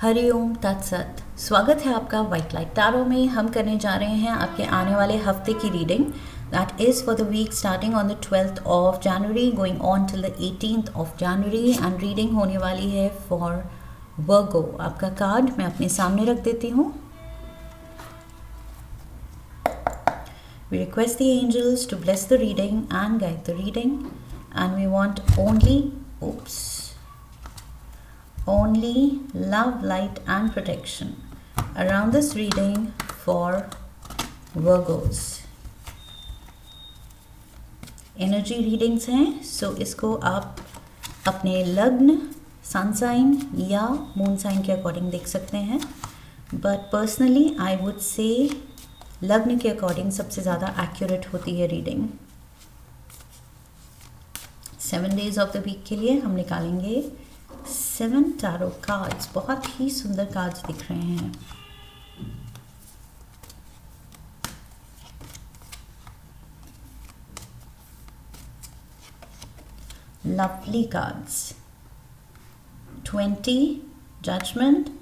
हरिओम तत्सत। स्वागत है आपका वाइट लाइट टैरो में। हम करने जा रहे हैं आपके आने वाले हफ्ते की reading. That is for the week starting on the 12th of January going on till the 18th of January and reading होने वाली है फॉर वर्गो। आपका कार्ड मैं अपने सामने रख देती हूँ। We request the angels to bless the reading and guide the reading, and we want only love, light and protection around this reading for Virgos. Energy readings हैं, सो इसको आप अपने लग्न, सन साइन या मून साइन के according देख सकते हैं, but personally I would say लग्न के अकॉर्डिंग सबसे ज़्यादा एक्यूरेट होती है reading. 7 days of the week के लिए हम निकालेंगे 7 टैरो कार्ड्स। बहुत ही सुंदर कार्ड्स दिख रहे हैं। Lovely cards. 20 judgement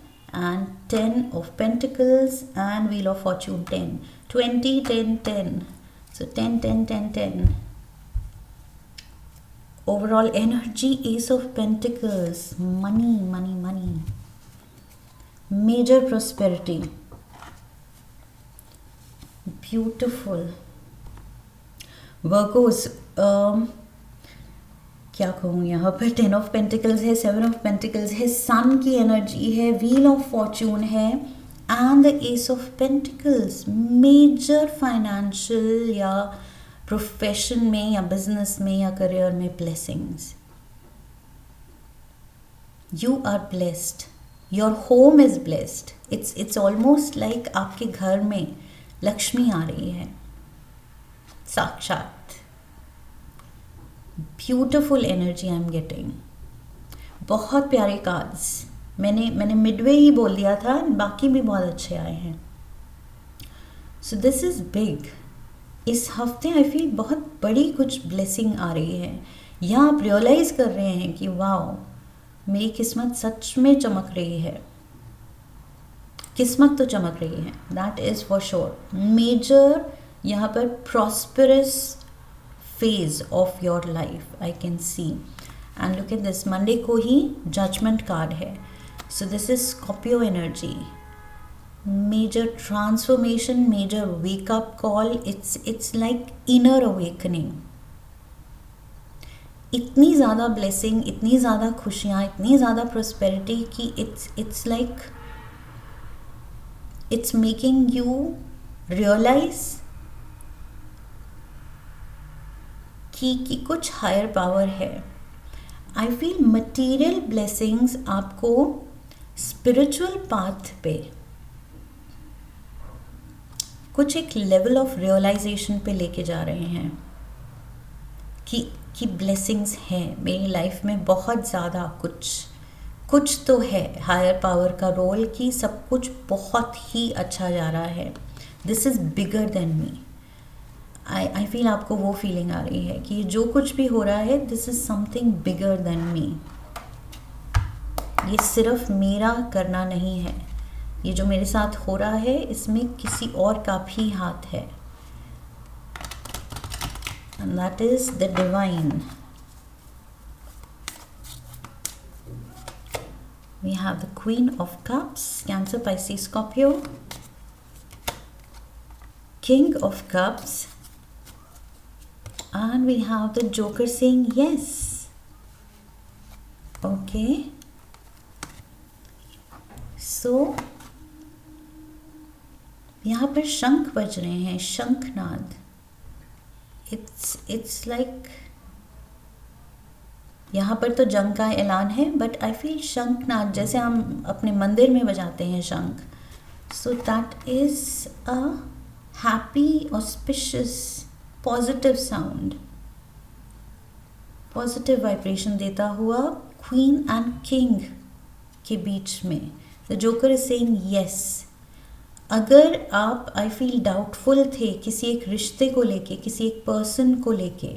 and 10 of Pentacles and Wheel of Fortune 10. 20, 10, 10. So 10, 10, 10, 10. Overall energy, Ace of Pentacles. Money, money, money. Major prosperity. Beautiful. Virgos. क्या कहूँ, यहाँ पर 10 of Pentacles है, 7 of Pentacles है, सन की एनर्जी है, व्हील ऑफ फॉर्चून है and the ace of pentacles. Major financial या प्रोफेशन में या बिजनेस में या करियर में blessings. You are blessed, your home is blessed. It's almost like आपके घर में लक्ष्मी आ रही है साक्षात। Beautiful energy I am getting. बहुत प्यारे कार्ड्स। मैंने मिडवे ही बोल दिया था, बाकी भी बहुत अच्छे आए हैं। So this is big. इस हफ्ते आई फील बहुत बड़ी कुछ ब्लेसिंग आ रही है। यहाँ आप रियलाइज कर रहे हैं कि वाओ, मेरी किस्मत सच में चमक रही है। किस्मत तो चमक रही है, that is for sure. Major यहाँ पर prosperous phase of your life I can see, and look at this, Monday को ही judgment card है, so this is Scorpio energy, major transformation, major wake up call, it's like inner awakening। इतनी ज़्यादा blessing, इतनी ज़्यादा खुशियाँ, इतनी ज़्यादा prosperity कि it's like it's making you realize कि कुछ हायर पावर है। आई फील मटीरियल ब्लेसिंग्स आपको स्पिरिचुअल पाथ पे कुछ एक लेवल ऑफ रियलाइजेशन पे लेके जा रहे हैं कि ब्लेसिंग्स हैं मेरी लाइफ में। बहुत ज़्यादा कुछ तो है हायर पावर का रोल कि सब कुछ बहुत ही अच्छा जा रहा है। This is bigger than me. I feel आपको वो फीलिंग आ रही है कि जो कुछ भी हो रहा है, this is something bigger than me. ये सिर्फ मेरा करना नहीं है, ये जो मेरे साथ हो रहा है इसमें किसी और का भी हाथ है, and that is the divine. We have the queen of cups, Cancer, Pisces, Scorpio, king of cups, and we have the Joker saying yes. Okay, so यहाँ पर शंख बज रहे हैं, शंखनाद। it's like यहाँ पर तो जंग का ऐलान है, बट आई फील शंखनाद जैसे हम अपने मंदिर में बजाते हैं शंख, so that is a happy, auspicious, positive sound, positive vibration देता हुआ क्वीन एंड किंग के बीच में। The joker is saying yes. अगर आप आई फील डाउटफुल थे किसी एक रिश्ते को लेके, किसी एक पर्सन को लेके,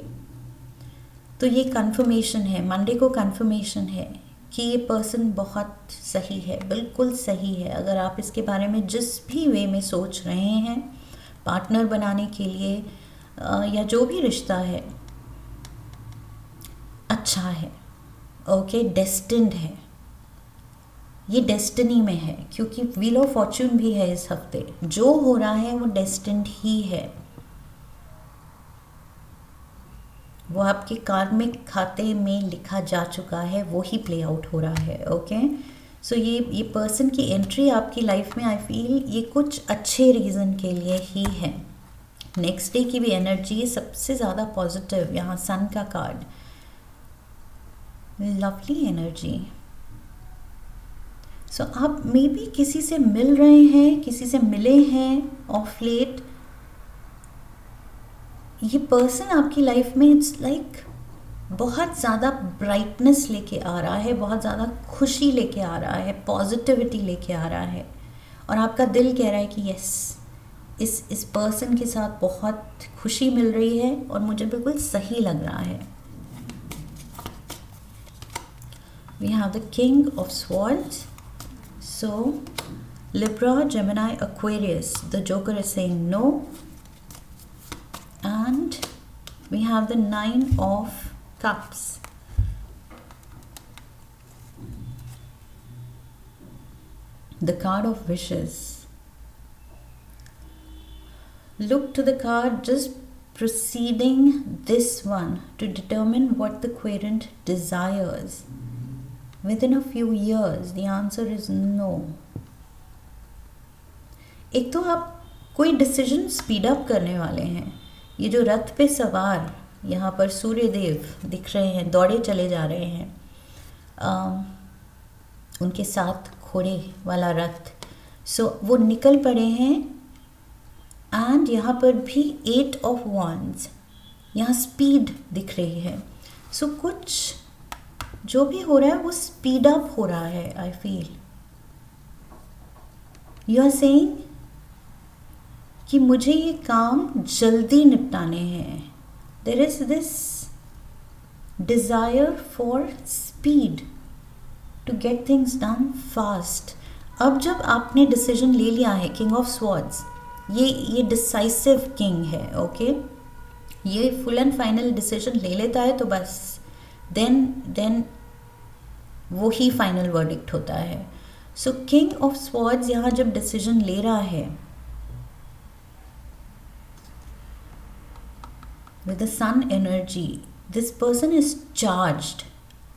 तो ये कन्फर्मेशन है, मंडे को कन्फर्मेशन है कि ये पर्सन बहुत सही है, बिल्कुल सही है। अगर आप इसके बारे में जिस भी वे में सोच रहे हैं पार्टनर बनाने के लिए या जो भी रिश्ता है, अच्छा है, ओके, डेस्टिन्ड है, ये डेस्टिनी में है, क्योंकि व्हील ऑफ फॉर्च्यून भी है इस हफ्ते। जो हो रहा है वो डेस्टिन्ड ही है, वो आपके कार्मिक खाते में लिखा जा चुका है, वो ही प्ले आउट हो रहा है। ओके, सो ये पर्सन की एंट्री आपकी लाइफ में, आई फील ये कुछ अच्छे रीज़न के लिए ही है। नेक्स्ट डे की भी एनर्जी सबसे ज़्यादा पॉजिटिव, यहाँ सन का कार्ड, लवली एनर्जी। सो आप मे बी किसी से मिल रहे हैं, किसी से मिले हैं ऑफ लेट। ये पर्सन आपकी लाइफ में इट्स लाइक बहुत ज़्यादा ब्राइटनेस लेके आ रहा है, बहुत ज़्यादा खुशी लेके आ रहा है, पॉजिटिविटी लेके आ रहा है, और आपका दिल कह रहा है कि यस, इस पर्सन के साथ बहुत खुशी मिल रही है और मुझे बिल्कुल सही लग रहा है। We have the king of swords. So Libra, Gemini, Aquarius, the Joker is saying no. And we have the 9 of Cups. The card of wishes. Look to the card just preceding this one to determine what the querent desires. Within a few years, the answer is no. एक तो आप कोई decision speed up करने वाले हैं। ये जो रथ पे सवार यहाँ पर सूर्य देव दिख रहे हैं, दौड़े चले जा रहे हैं, उनके साथ घोड़े वाला रथ, सो वो निकल पड़े हैं। एंड यहाँ पर भी 8 ऑफ wands, यहाँ स्पीड दिख रही है। सो कुछ जो भी हो रहा है वो स्पीड अप हो रहा है। I feel you are saying कि मुझे ये काम जल्दी निपटाने हैं। There is this desire for speed to get things done fast. अब जब आपने डिसीजन ले लिया है, किंग ऑफ स्वॉर्ड्स, ये डिसाइसिव किंग है। ओके, ये फुल एंड फाइनल डिसीजन ले लेता है तो बस देन वो ही फाइनल वर्डिक्ट होता है। सो किंग ऑफ स्वॉर्ड्स यहाँ जब डिसीजन ले रहा है with the sun energy, this person is charged.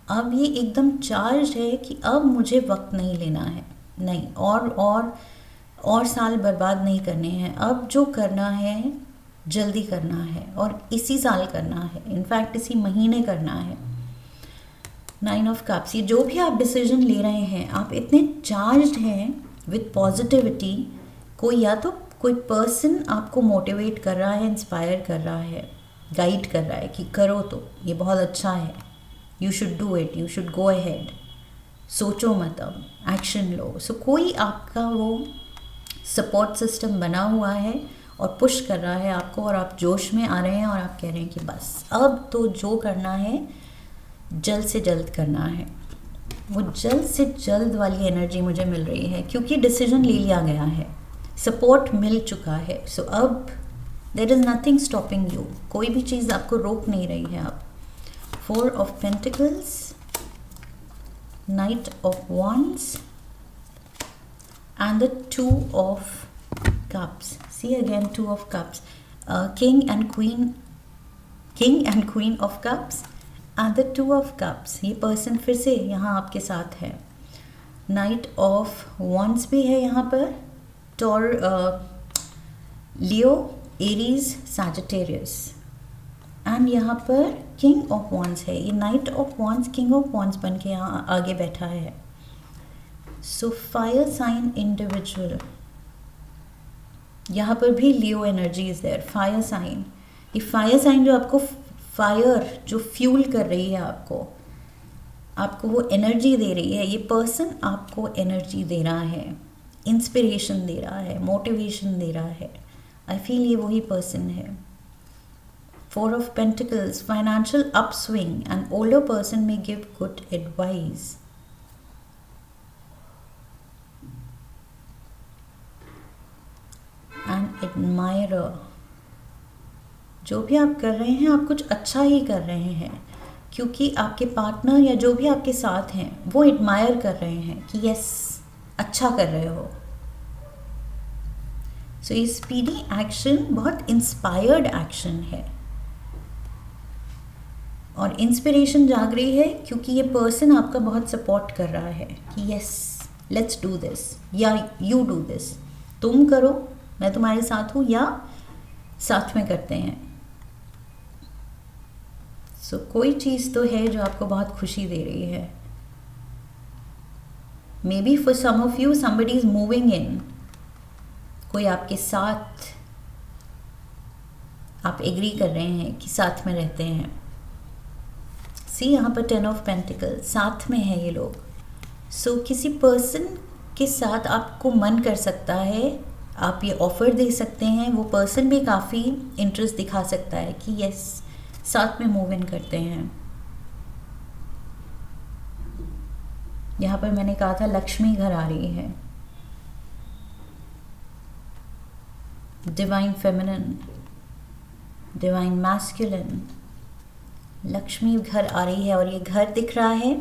अब ये एकदम चार्ज है कि अब मुझे वक्त नहीं लेना है, नहीं और साल बर्बाद नहीं करने हैं। अब जो करना है जल्दी करना है और इसी साल करना है, इनफैक्ट इसी महीने करना है। 9 ऑफ कप्स, ये जो भी आप डिसीजन ले रहे हैं, आप इतने चार्ज्ड हैं विद पॉजिटिविटी। या तो कोई पर्सन आपको मोटिवेट कर रहा है, इंस्पायर कर रहा है, गाइड कर रहा है कि करो तो ये बहुत अच्छा है, you should do it, you should go ahead, सोचो मत, अब एक्शन लो। सो कोई आपका वो सपोर्ट सिस्टम बना हुआ है और पुश कर रहा है आपको, और आप जोश में आ रहे हैं और आप कह रहे हैं कि बस अब तो जो करना है जल्द से जल्द करना है। वो जल्द से जल्द वाली एनर्जी मुझे मिल रही है क्योंकि डिसीजन ले लिया गया है, सपोर्ट मिल चुका है। सो अब there is nothing stopping you, कोई भी चीज़ आपको रोक नहीं रही है। अब 4 of pentacles, night of wands and the 2 of cups. See again 2 of cups, king and queen of cups and the 2 of cups. ये पर्सन फिर से यहाँ आपके साथ है। नाइट ऑफ wands भी है यहाँ पर, लियो, एरीज, सैजिटेरियस, एंड यहाँ पर किंग ऑफ wands है। ये night of wands king of wands बन के यहाँ आगे बैठा है। सो फायर साइन इंडिविजुअल, यहाँ पर भी Leo energy is there. Fire sign, ये फायर साइन जो आपको फायर जो फ्यूल कर रही है, आपको वो एनर्जी दे रही है। ये पर्सन आपको एनर्जी दे रहा है, इंस्पिरेशन दे रहा है, मोटिवेशन दे रहा है। आई फील ये वही पर्सन है। 4 of Pentacles, financial upswing, an older person may give good advice. Admirer. जो भी आप कर रहे हैं आप कुछ अच्छा ही कर रहे हैं, क्योंकि आपके पार्टनर या जो भी आपके साथ हैं वो एडमायर कर रहे हैं कि यस अच्छा कर रहे हो। सो ये स्पीडी एक्शन बहुत इंस्पायर्ड एक्शन है, और इंस्पिरेशन जाग रही है क्योंकि ये पर्सन आपका बहुत सपोर्ट कर रहा है कि यस लेट्स डू दिस या यू डू दिस, तुम करो मैं तुम्हारे साथ हूँ, या साथ में करते हैं। सो कोई चीज़ तो है जो आपको बहुत खुशी दे रही है। Maybe for some of you somebody is moving in, कोई आपके साथ आप एग्री कर रहे हैं कि साथ में रहते हैं। सी यहाँ पर 10 ऑफ पेंटिकल साथ में है ये लोग। सो किसी पर्सन के साथ आपको मन कर सकता है, आप ये ऑफ़र दे सकते हैं, वो पर्सन भी काफ़ी इंटरेस्ट दिखा सकता है कि यस साथ में मूव इन करते हैं। यहाँ पर मैंने कहा था लक्ष्मी घर आ रही है, divine feminine, divine masculine, Lakshmi घर आ रही है। और ये घर दिख रहा है,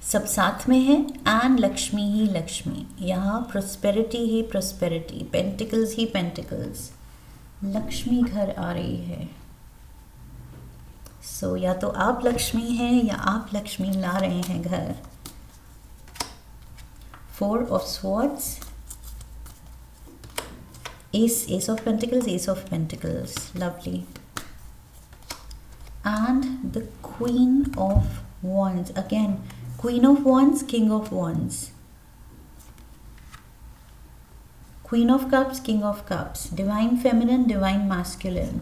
सब साथ में है, एंड लक्ष्मी ही लक्ष्मी, यहाँ प्रोस्पेरिटी ही प्रोस्पेरिटी, पेंटिकल्स ही पेंटिकल्स, लक्ष्मी घर आ रही है। सो या तो आप लक्ष्मी हैं या आप लक्ष्मी ला रहे हैं घर। 4 of swords, S of pentacles, S of pentacles, lovely, and the queen of wands, again queen of wands, king of wands, queen of cups, king of cups, divine feminine, divine masculine।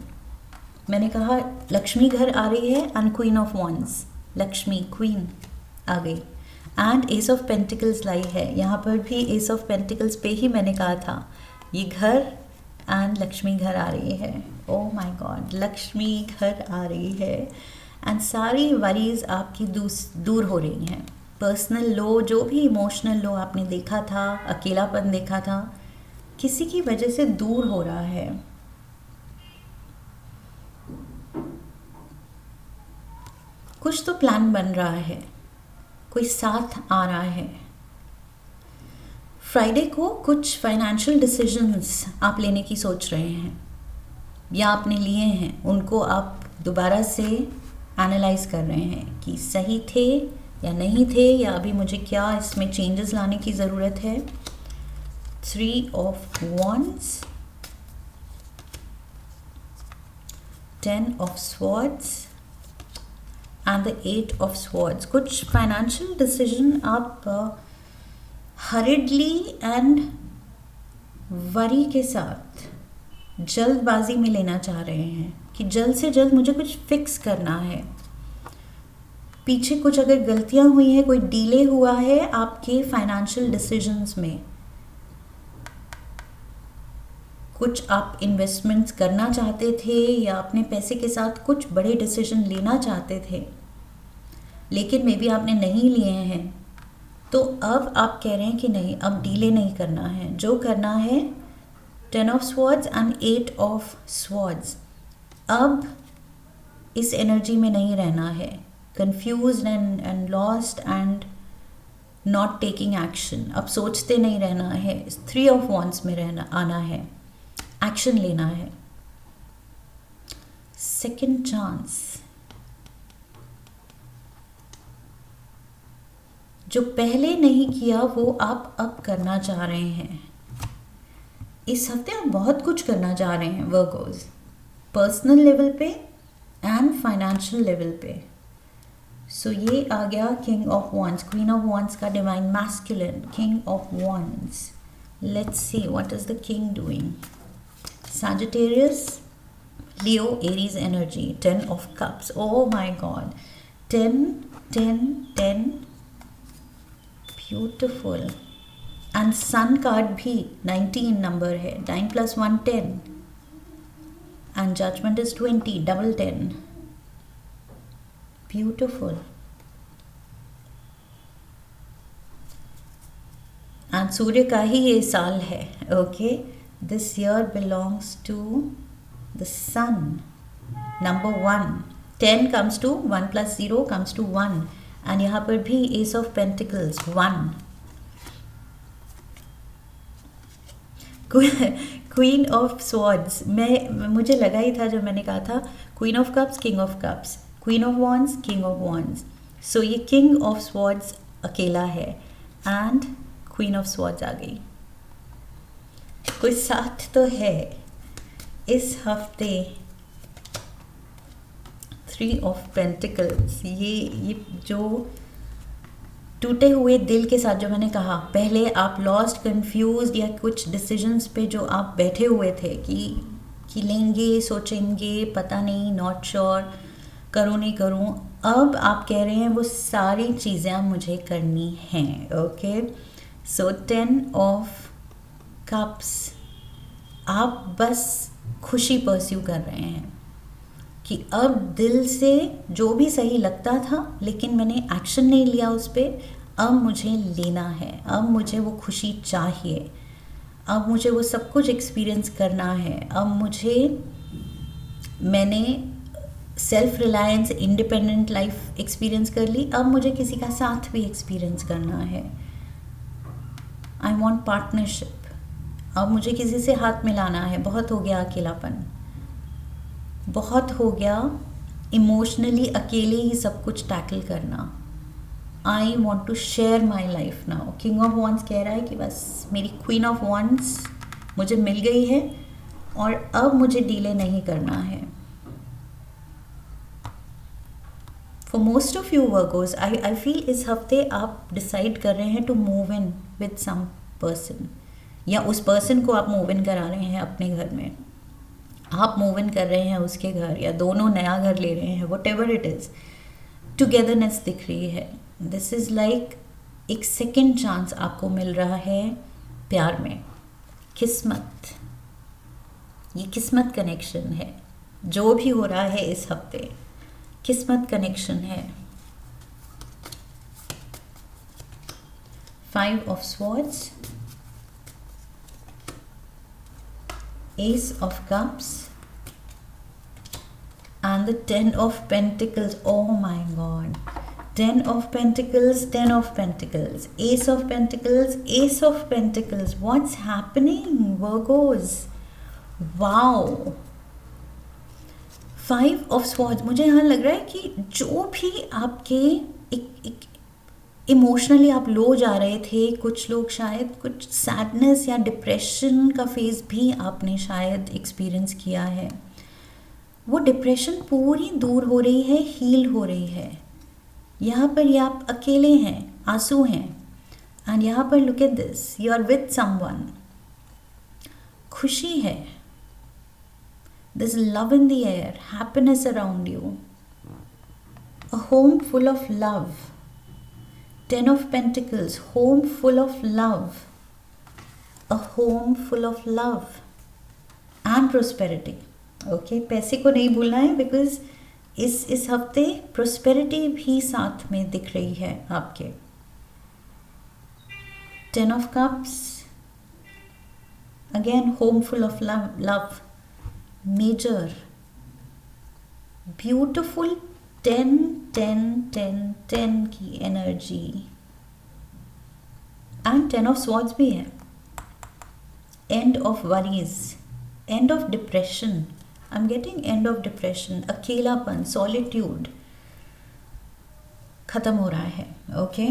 मैंने कहा लक्ष्मी घर आ रही है, and queen of wands, Lakshmi queen आ गई, and ace of pentacles लाई है। यहाँ पर भी एस ऑफ पेंटिकल्स पे ही मैंने कहा था ये घर एंड लक्ष्मी घर आ रही है। ओह माय गॉड, लक्ष्मी घर आ रही है, एंड सारी वरीज आपकी दूर हो रही हैं। पर्सनल लो, जो भी इमोशनल लो आपने देखा था, अकेलापन देखा था, किसी की वजह से दूर हो रहा है। कुछ तो प्लान बन रहा है, कोई साथ आ रहा है। फ्राइडे को कुछ फाइनेंशियल डिसीजंस आप लेने की सोच रहे हैं या आपने लिए हैं, उनको आप दोबारा से एनालाइज कर रहे हैं कि सही थे या नहीं थे, या अभी मुझे क्या इसमें चेंजेस लाने की ज़रूरत है। 3 of wands, 10 of swords and the 8 of swords। कुछ फाइनेंशियल डिसीजन आप हरिडली एंड वरी के साथ जल्दबाजी में लेना चाह रहे हैं कि जल्द से जल्द मुझे कुछ फिक्स करना है। पीछे कुछ अगर गलतियां हुई हैं, कोई डिले हुआ है आपके फाइनेंशियल डिसीजंस में, कुछ आप इन्वेस्टमेंट्स करना चाहते थे या अपने पैसे के साथ कुछ बड़े डिसीजन लेना चाहते थे, लेकिन मे बी आपने नहीं लिए हैं, तो अब आप कह रहे हैं कि नहीं, अब डिले नहीं करना है, जो करना है 10 of swords and 8 of swords। अब इस एनर्जी में नहीं रहना है, confused and lost and not taking action. अब सोचते नहीं रहना है, 3 ऑफ wands में रहना आना है, एक्शन लेना है। सेकंड चांस, जो पहले नहीं किया वो आप अब करना चाह रहे हैं। इस हफ्ते आप बहुत कुछ करना चाह रहे हैं वर्गोज, पर्सनल लेवल पे एंड फाइनेंशियल लेवल पे। सो ये आ गया king of wands, queen of wands का divine masculine, king of wands। Let's see what is the king doing. Sagittarius, Leo, Aries energy, 10 of cups. Oh my god, 10 10 10, beautiful. And sun card भी 19 number है, 9 + 1 10, and judgment is 20, double 10, beautiful. And सूर्य का ही ये साल है, okay. this year belongs to the sun, number 1. 10 comes to 1 plus 0 comes to 1, and यहाँ पर भी Ace of Pentacles 1. Queen of Swords, मुझे लगा ही था जब मैंने कहा था Queen of Cups, King of Cups, Queen of Wands, King of Wands. So ये King of Swords अकेला है and Queen of Swords आ गई. कोई साथ तो है इस हफ्ते. 3 of Pentacles, ये जो टूटे हुए दिल के साथ, जो मैंने कहा पहले, आप लॉस्ट, कंफ्यूज्ड, या कुछ डिसीजंस पे जो आप बैठे हुए थे कि लेंगे, सोचेंगे, पता नहीं, नॉट श्योर, करूँ नहीं करूँ, अब आप कह रहे हैं वो सारी चीज़ें अब मुझे करनी हैं. ओके, सो 10 ऑफ कप्स, आप बस खुशी परस्यू कर रहे हैं कि अब दिल से जो भी सही लगता था लेकिन मैंने एक्शन नहीं लिया उस पर, अब मुझे लेना है, अब मुझे वो खुशी चाहिए, अब मुझे वो सब कुछ एक्सपीरियंस करना है, मैंने self reliance, independent life experience कर ली, अब मुझे किसी का साथ भी एक्सपीरियंस करना है. आई वॉन्ट पार्टनरशिप, अब मुझे किसी से हाथ मिलाना है. बहुत हो गया अकेलापन, बहुत हो गया इमोशनली अकेले ही सब कुछ टैकल करना. I want to share my life now. King of wands कह रहा है कि बस मेरी क्वीन ऑफ वॉन्ड्स मुझे मिल गई है और अब मुझे डीले नहीं करना है. For most of you Virgos, I feel इस हफ्ते आप डिसाइड कर रहे हैं to move in with some person, या उस पर्सन को आप मूव इन करा रहे हैं अपने घर में, आप मूव इन कर रहे हैं उसके घर, या दोनों नया घर ले रहे हैं, what ever it is. Togetherness दिख रही है. दिस इज़ लाइक एक सेकेंड चांस आपको मिल रहा है प्यार में. किस्मत, ये किस्मत कनेक्शन है. जो भी हो रहा है इस हफ्ते किस्मत कनेक्शन है. 5 of Swords, Ace of Cups, and the 10 of Pentacles. Oh my God. 10 of Pentacles, 10 of Pentacles, Ace of Pentacles, Ace of Pentacles. What's happening, Virgos? Wow. 5 of Swords. मुझे यहाँ लग रहा है कि जो भी आपके एक इमोशनली आप लो जा रहे थे, कुछ लोग शायद कुछ सैडनेस या डिप्रेशन का फेज़ भी आपने शायद एक्सपीरियंस किया है. वो डिप्रेशन पूरी दूर हो रही है, हील हो रही है. यहाँ पर ये आप अकेले हैं, आंसू हैं, एंड यहाँ पर look at this, you are with someone. खुशी है. There's love in the air, happiness around you, a home full of love. 10 of Pentacles, home full of love, a home full of love and prosperity. Okay, पैसे को नहीं भूलना है, because इस हफ्ते prosperity भी साथ में दिख रही है आपके. 10 of Cups, again home full of love. Major, beautiful 10 10 10 10 की एनर्जी, एंड 10 of Swords भी है. End of worries, end of depression. I'm getting end of depression. अकेलापन, solitude खत्म हो रहा है. Okay,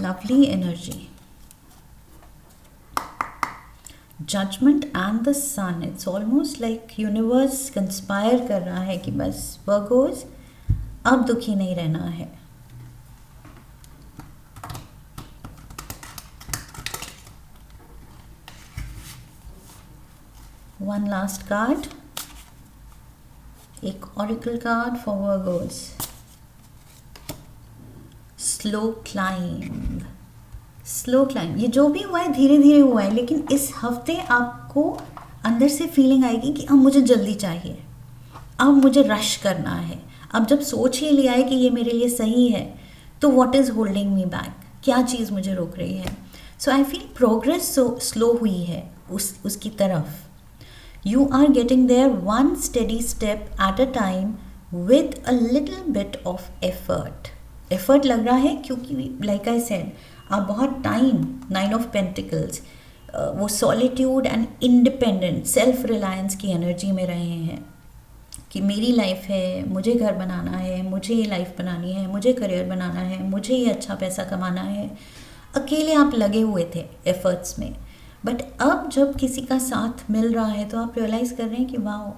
lovely energy. Judgment and the Sun. It's almost like universe conspire कर रहा है कि बस Virgos अब दुखी नहीं रहना है. One last card, एक oracle card for Virgos. Slow climb. Slow climb. ये जो भी हुआ है धीरे धीरे हुआ है, लेकिन इस हफ्ते आपको अंदर से फीलिंग आएगी कि अब मुझे जल्दी चाहिए, अब मुझे रश करना है. अब जब सोच ही लिया है कि ये मेरे लिए सही है, तो what is holding me back, क्या चीज़ मुझे रोक रही है. सो आई फील प्रोग्रेस स्लो हुई है. उसकी तरफ. You are getting there one steady step at a time with a little bit of effort. Effort लग रहा है क्योंकि like I said, आप बहुत टाइम 9 of Pentacles वो solitude and independent self reliance की एनर्जी में रहे हैं कि मेरी लाइफ है, मुझे घर बनाना है, मुझे ये लाइफ बनानी है, मुझे करियर बनाना है, मुझे ये अच्छा पैसा कमाना है. अकेले आप लगे हुए थे एफर्ट्स में, बट अब जब किसी का साथ मिल रहा है तो आप रियलाइज़ कर रहे हैं कि wow,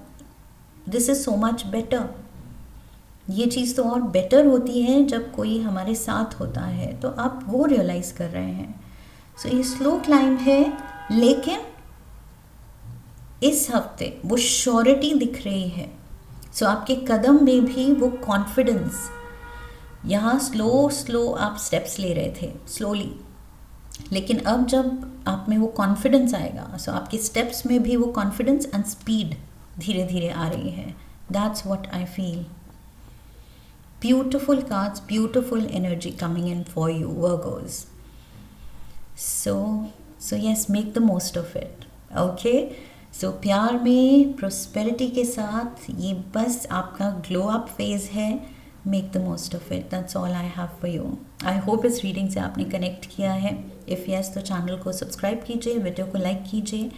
this is so much better. ये चीज़ तो और बेटर होती है जब कोई हमारे साथ होता है, तो आप वो रियलाइज़ कर रहे हैं. सो ये स्लो क्लाइंब है, लेकिन इस हफ्ते वो श्योरिटी दिख रही है. सो आपके कदम में भी वो कॉन्फिडेंस, यहाँ स्लो आप स्टेप्स ले रहे थे स्लोली, लेकिन अब जब आप में वो कॉन्फिडेंस आएगा, सो आपके स्टेप्स में भी वो कॉन्फिडेंस एंड स्पीड धीरे धीरे आ रही है. That's what I feel. Beautiful cards, beautiful energy coming in for you Virgos. So yes, make the most of it. Okay, so प्यार में प्रोस्पेरिटी के साथ ये बस आपका ग्लो अप फेज है. Make the most of it. That's all I have for you. I hope इस reading से आपने कनेक्ट किया है. इफ़ यस, तो चैनल को सब्सक्राइब कीजिए, वीडियो को लाइक कीजिए,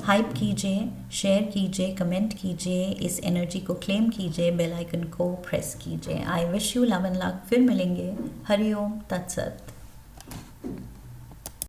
हाइप कीजिए, शेयर कीजिए, कमेंट कीजिए, इस एनर्जी को क्लेम कीजिए, बेल आइकन को प्रेस कीजिए. I wish you love and luck. फिर मिलेंगे. हरि ओम तत्सत.